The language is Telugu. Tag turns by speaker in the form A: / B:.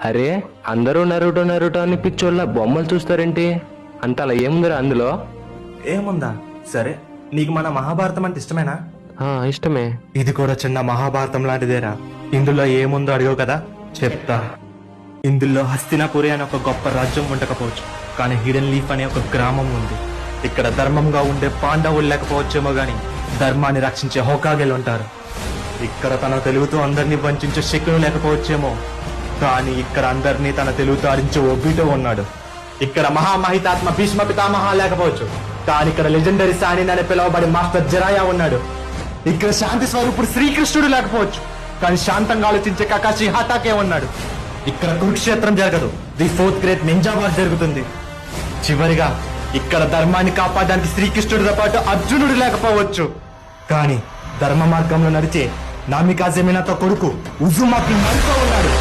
A: అరే అందరూ నరుటో నరుటో అని పిచ్చోళ్ళ బొమ్మలు చూస్తారేంటి? అంతలా ఏముందిరా అందులో?
B: ఏముందా? సరే, నీకు మన మహాభారతం అంటే ఇష్టమేనా?
A: ఇష్టమే.
B: ఇది కూడా చిన్న మహాభారతం లాంటిదేరా. ఇందులో ఏముందో అడిగావు కదా, చెప్తా. ఇందులో హస్తినాపురి అనే ఒక గొప్ప రాజ్యం ఉండకపోవచ్చు, కానీ హిడెన్ లీఫ్ అనే ఒక గ్రామం ఉంది. ఇక్కడ ధర్మంగా ఉండే పాండవులు లేకపోవచ్చేమో గాని ధర్మాన్ని రక్షించే హోకాగెలు ఉంటారు. ఇక్కడ తన తెలుగుతో అందరినీ వంచే శక్తులు లేకపోవచ్చేమో, కానీ ఇక్కడ అందరినీ తన తెలుగుతో ఆడించే ఒబ్బిటో ఉన్నాడు. ఇక్కడ మహామహితాత్మ భీష్మ పితామహ లేకపోవచ్చు, కానీ ఇక్కడ లెజెండరీ సానిన్ అని పిలువబడి మాస్టర్ జరాయా ఉన్నాడు. ఇక్కడ శాంతి స్వరూపుడు శ్రీకృష్ణుడు లేకపోవచ్చు, కానీ శాంతంగా ఆలోచించే కకాషి హాటాకే ఉన్నాడు. ఇక్కడ కురుక్షేత్రం జరగదు, the 4th great ninja war జరుగుతుంది. చివరిగా ఇక్కడ ధర్మాన్ని కాపాడడానికి శ్రీకృష్ణుడితో పాటు అర్జునుడు లేకపోవచ్చు, కానీ ధర్మ మార్గంలో నడిచే నామికా జమీనాతో కొడుకు ఉజుమాకి నడుకో ఉన్నాడు.